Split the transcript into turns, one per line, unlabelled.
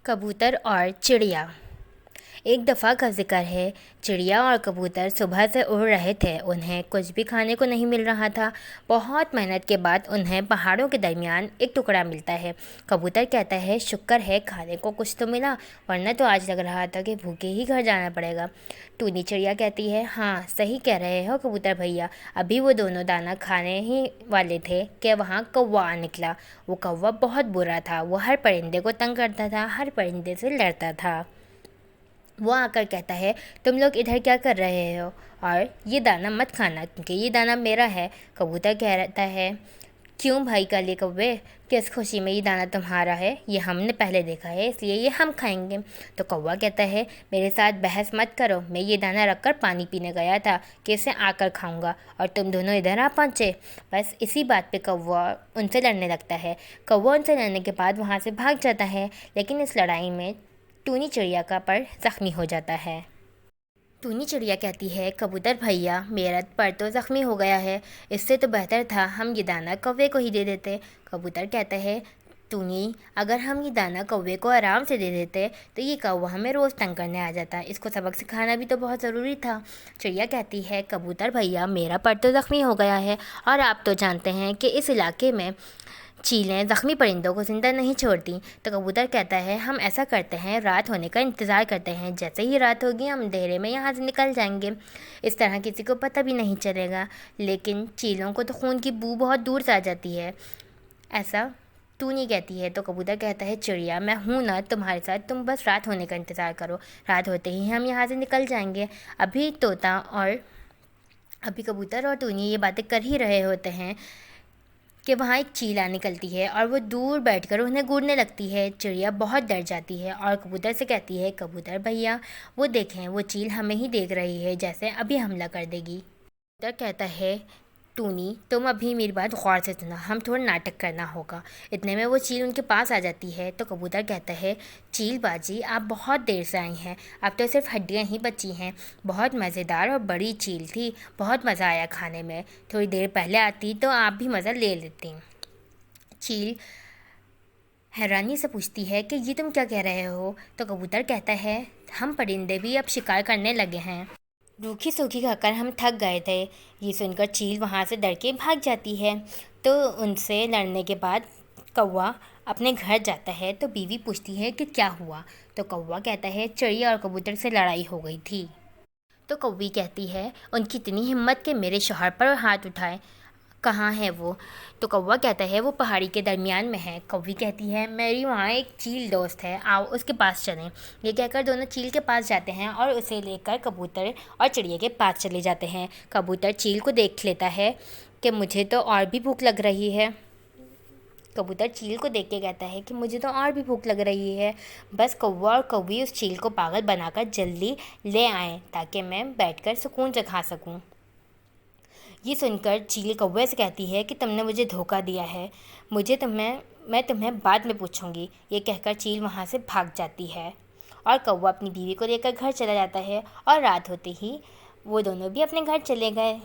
कबूतर और चिड़िया। एक दफ़ा का ज़िक्र है, चिड़िया और कबूतर सुबह से उड़ रहे थे। उन्हें कुछ भी खाने को नहीं मिल रहा था। बहुत मेहनत के बाद उन्हें पहाड़ों के दरमियान एक टुकड़ा मिलता है। कबूतर कहता है, शुक्र है खाने को कुछ तो मिला, वरना तो आज लग रहा था कि भूखे ही घर जाना पड़ेगा। टूनी चिड़िया कहती है, हाँ सही कह रहे हो कबूतर भैया, अभी वो दोनों दाना खाने ही वाले थे कि वहाँ कौवा आ निकला। वो कौवा बहुत बुरा था। वो हर परिंदे को तंग करता था, हर परिंदे से लड़ता था। वो आकर कहता है, तुम लोग इधर क्या कर रहे हो, और ये दाना मत खाना क्योंकि ये दाना मेरा है। कबूतर कहता है, क्यों भाई काले कौवे, किस खुशी में ये दाना तुम्हारा है? ये हमने पहले देखा है इसलिए ये हम खाएंगे। तो कौवा कहता है, मेरे साथ बहस मत करो, मैं ये दाना रखकर पानी पीने गया था कि इसे आकर खाऊंगा और तुम दोनों इधर आ पहुँचे। बस इसी बात पे कौवा उनसे लड़ने लगता है। कौवा उनसे लड़ने के बाद वहाँ से भाग जाता है, लेकिन इस लड़ाई में टूनी चिड़िया का पर ज़ख्मी हो जाता है। टूनी चिड़िया कहती है, कबूतर भैया मेरा पर तो ज़ख्मी हो गया है, इससे तो बेहतर था हम ये दाना कौवे को ही दे देते। कबूतर कहता है, टूनी अगर हम ये दाना कौवे को आराम से दे देते तो ये कौवा हमें रोज़ तंग करने आ जाता, इसको सबक सिखाना भी तो बहुत ज़रूरी था। चिड़िया कहती है, कबूतर भैया मेरा पर तो ज़ख्मी हो गया है और आप तो जानते हैं कि इस इलाके में चीलें ज़ख्मी परिंदों को ज़िंदा नहीं छोड़ती। तो कबूतर कहता है, हम ऐसा करते हैं, रात होने का इंतज़ार करते हैं, जैसे ही रात होगी हम अंधेरे में यहाँ से निकल जाएंगे, इस तरह किसी को पता भी नहीं चलेगा। लेकिन चीलों को तो खून की बू बहुत दूर से आ जाती है, ऐसा टूनी कहती है। तो कबूतर कहता है, चिड़िया मैं हूँ ना तुम्हारे साथ, तुम बस रात होने का इंतज़ार करो, रात होते ही हम यहाँ से निकल जाएंगे। अभी कबूतर और टूनी ये बातें कर ही रहे होते हैं कि वहाँ एक चीला निकलती है और वो दूर बैठकर उन्हें घूरने लगती है। चिड़िया बहुत डर जाती है और कबूतर से कहती है, कबूतर भैया वो देखें, वो चील हमें ही देख रही है, जैसे अभी हमला कर देगी। कबूतर कहता है, टूनी तुम अभी मेरी बात गौर से सुना, हम थोड़ा नाटक करना होगा। इतने में वो चील उनके पास आ जाती है। तो कबूतर कहता है, चील बाजी आप बहुत देर से आई हैं, अब तो सिर्फ हड्डियाँ ही बची हैं। बहुत मज़ेदार और बड़ी चील थी, बहुत मज़ा आया खाने में, थोड़ी देर पहले आती तो आप भी मज़ा ले लेती। चील हैरानी से पूछती है कि ये तुम क्या कह रहे हो? तो कबूतर कहता है, हम परिंदे भी अब शिकार करने लगे हैं, रूखी सूखी खाकर हम थक गए थे। ये सुनकर चील वहाँ से डर के भाग जाती है। तो उनसे लड़ने के बाद कौवा अपने घर जाता है। तो बीवी पूछती है कि क्या हुआ? तो कौवा कहता है, चिड़िया और कबूतर से लड़ाई हो गई थी। तो कौवी कहती है, उनकी इतनी हिम्मत कि मेरे शौहर पर हाथ उठाए, कहाँ है वो? तो कौवा कहता है, वो पहाड़ी के दरमियान में है। कौवी कहती है, मेरी वहाँ एक चील दोस्त है, आओ उसके पास चलें। ये कहकर दोनों चील के पास जाते हैं और उसे लेकर कबूतर और चिड़िया के पास चले जाते हैं। कबूतर चील को देख लेता है कि मुझे तो और भी भूख लग रही है। कबूतर चील को देख के कहता है कि मुझे तो और भी भूख लग रही है, बस कौवा और कौवी उस चील को पागल बनाकर जल्दी ले आएँ ताकि मैं बैठकर सुकून से खा सकूँ। ये सुनकर चील कौवे से कहती है कि तुमने मुझे धोखा दिया है, मैं तुम्हें बाद में पूछूंगी। ये कहकर चील वहाँ से भाग जाती है और कौवा अपनी बीवी को लेकर घर चला जाता है और रात होते ही वो दोनों भी अपने घर चले गए।